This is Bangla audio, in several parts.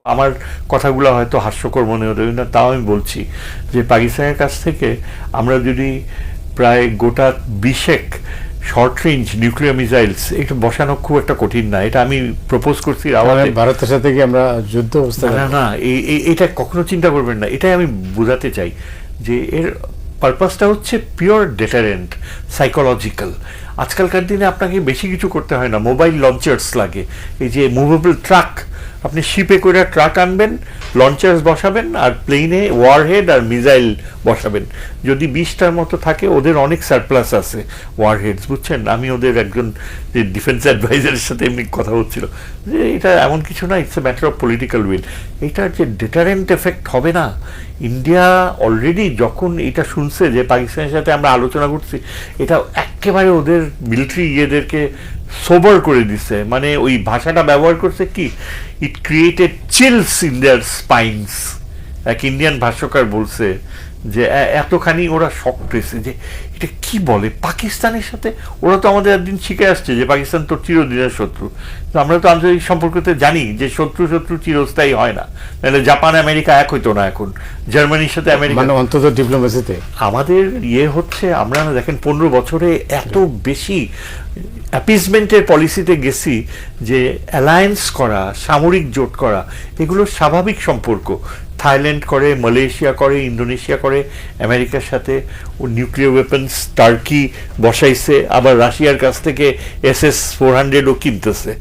আমার কথাগুলো হয়তো হাস্যকর মনে হতে না, তাও আমি বলছি যে পাকিস্তানের কাছ থেকে আমরা যদি প্রায় গোটা 20 শর্ট রেঞ্জ নিউক্লিয়ার মিসাইলস এটা বসানো খুব একটা কঠিন না, এটা আমি প্রপোজ করছি ভারতের সাথে কি আমরা যুদ্ধ অবস্থা না না এটা কখনো চিন্তা করবেন না, এটাই আমি বোঝাতে চাই যে এর পারপাসটা হচ্ছে পিওর ডেটারেন্ট, সাইকোলজিক্যাল। আজকালকার দিনে আপনাকে বেশি কিছু করতে হয় না, মোবাইল লঞ্চার্স লাগে, এই যে মুভেবল ট্রাক, আপনি শিপে করে ট্রাক আনবেন, লঞ্চার্স বসাবেন আর প্লেনে ওয়ারহেড আর মিসাইল বসাবেন। যদি 20টার মতো থাকে, ওদের অনেক সারপ্লাস আছে ওয়ারহেডস, বুঝছেন। আমি ওদের একজন যে ডিফেন্স অ্যাডভাইজারের সাথে এমনি কথা হচ্ছিল যে এটা এমন কিছু না, it's a matter of political will. এটার যে ডেটারেন্ট এফেক্ট হবে না, ইন্ডিয়া অলরেডি যখন এটা শুনছে যে পাকিস্তানের সাথে আমরা আলোচনা করছি, এটা একেবারে ওদের মিলিটারি ইয়েদেরকে সোবার করে দিছে, মানে ওই ভাষাটা ব্যবহার করছে কি, ইট ক্রিয়েটেড চিলস ইন দেয়ার স্পাইনস। এক ইন্ডিয়ান ভাষ্যকার বলছে যে এতখানি ওরা শক পেয়েছে যে এটা কি বলে পাকিস্তানের সাথে। ওরা তো আমাদের একদিন শিখে আসছে যে পাকিস্তান তো চিরদিনের শত্রু, তো আমরা তো আন্তর্জাতিক সম্পর্কতে জানি যে শত্রু চিরস্থায়ী হয় না, নাহলে জাপান আমেরিকা এক হইতো না, এখন জার্মানির সাথে আমেরিকা, মানে অন্তত ডিপ্লোমেসিতে আমাদের ইয়ে হচ্ছে। আমরা না দেখেন 15 বছরে এত বেশি অ্যাপিজমেন্টের পলিসিতে গেছি যে অ্যালায়েন্স করা, সামরিক জোট করা, এগুলো স্বাভাবিক সম্পর্ক। থাইল্যান্ড করে, মালয়েশিয়া করে, ইন্দোনেশিয়া করে আমেরিকার সাথে, ও নিউক্লিয়ার ওয়েপন্স টার্কি বসাইছে, আবার রাশিয়ার কাছ থেকে SS-400ও কিনতেছে,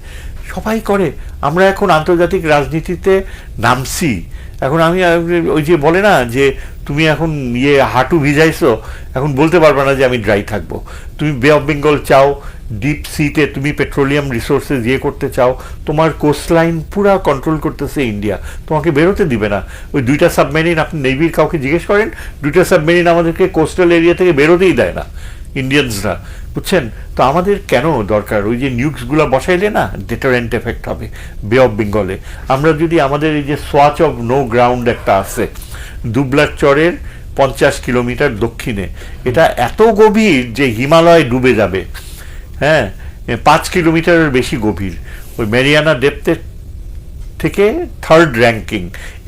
সবাই করে। আমরা এখন আন্তর্জাতিক রাজনীতিতে নামছি। এখন আমি ওই যে বলে না যে তুমি এখন হাঁটু ভিজাইছো, এখন বলতে পারবে না যে আমি ড্রাই থাকবো। তুমি বে অফ বেঙ্গল চাও, ডিপ সিতে তুমি পেট্রোলিয়াম রিসোর্সেস করতে চাও, তোমার কোস্টলাইন পুরা কন্ট্রোল করতেছে ইন্ডিয়া, তোমাকে বেরোতে দিবে না। ওই 2টা সাবমেরিন, আপনি নেভির কাউকে জিজ্ঞেস করেন, 2টা সাবমেরিন আমাদেরকে কোস্টাল এরিয়া থেকে বেরোতেই দেয় না ইন্ডিয়ানসরা, বুঝছেন। তো আমাদের কেন দরকার ওই যে নিউক্সগুলো বসাইলে না ডেটারেন্ট এফেক্ট হবে বে অফ বেঙ্গলে। আমরা যদি আমাদের এই যে সোয়াচ অফ নো গ্রাউন্ড একটা আছে দুবলার চরের 50 কিলোমিটার দক্ষিণে, এটা এত গভীর যে হিমালয় ডুবে যাবে, হ্যাঁ, 5 কিলোমিটারের বেশি গভীর, ওই মেরিয়ানা ডেপথের থেকে 3rd র্যাঙ্কিং।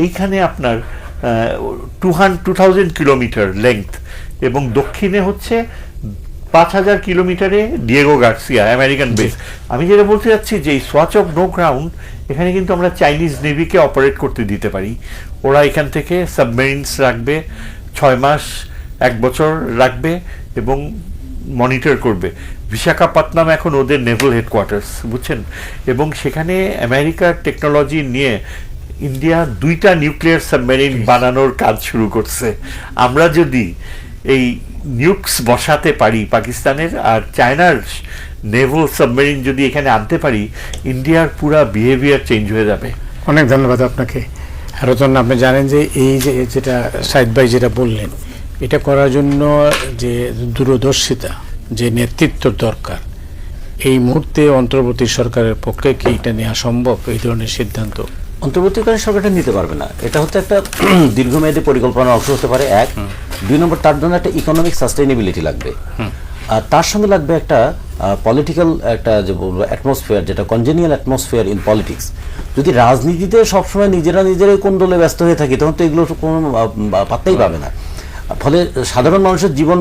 এইখানে আপনার 2000 কিলোমিটার লেংথ, এবং দক্ষিণে হচ্ছে 5000 কিলোমিটারে ডিয়েগো গার্সিয়া আমেরিকান বেস। আমি যেটা বলতে চাচ্ছি যে এই সোয়াচ অফ নো গ্রাউন্ড, এখানে কিন্তু আমরা চাইনিজ নেভিকে অপারেট করতে দিতে পারি। ওরা এখান থেকে সাবমেরিনস রাখবে 6 মাস, 1 বছর রাখবে এবং মনিটর করবে। বিশাখাপত্তনম এখন ওদের নেভাল হেডকোয়ার্টার্স, বুঝছেন। এবং সেখানে আমেরিকার টেকনোলজি নিয়ে ইন্ডিয়া 2টা নিউক্লিয়ার সাবমেরিন বানানোর কাজ শুরু করছে। আমরা যদি এই নিউক্স বসাতে পারি পাকিস্তানের, আর চায়নার নেভাল সাবমেরিন যদি এখানে আনতে পারি, ইন্ডিয়ার পুরা বিহেভিয়ার চেঞ্জ হয়ে যাবে। অনেক ধন্যবাদ আপনাকে। রতন, আপনি জানেন যে এই যে যেটা সাইদ ভাই যেটা বললেন, এটা করার জন্য যে দূরদর্শিতা, যে নেতৃত্ব দরকার, এই মুহূর্তে অন্তর্বর্তী সরকারের পক্ষে কি এটা নেওয়া সম্ভব? এই ধরনের সিদ্ধান্ত অন্তর্বর্তীকালীন সরকারটা নিতে পারবে না। এটা হচ্ছে একটা দীর্ঘমেয়াদী পরিকল্পনার অংশ হতে পারে, 1। 2 নম্বর, তার জন্য একটা ইকোনমিক সাস্টেইনেবিলিটি লাগবে, আর তার সঙ্গে লাগবে একটা পলিটিক্যাল একটা যে বলবো অ্যাটমসফিয়ার, যেটা কনজেনিয়াল অ্যাটমসফিয়ার ইন পলিটিক্স। যদি রাজনীতিতে সবসময় নিজেরাই কোন দলে ব্যস্ত হয়ে থাকি, তখন তো এগুলো কোনো পাত্তাই পাবে না। ফলে সাধারণ মানুষের জীবন,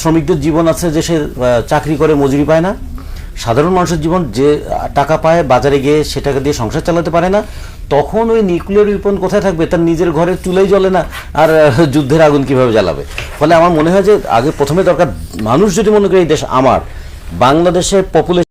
শ্রমিকদের জীবন আছে যে সে চাকরি করে মজুরি পায় না, সাধারণ মানুষের জীবন যে টাকা পায় বাজারে গিয়ে সে টাকা দিয়ে সংসার চালাতে পারে না, তখন ওই নিউক্লিয়ার উইপন কোথায় থাকবে? তার নিজের ঘরের চুলাই জ্বলে না, আর যুদ্ধের আগুন কিভাবে জ্বালাবে? ফলে আমার মনে হয় যে আগে প্রথমে দরকার, মানুষ যদি মনে করে এই দেশ আমার, বাংলাদেশের পপুলেশন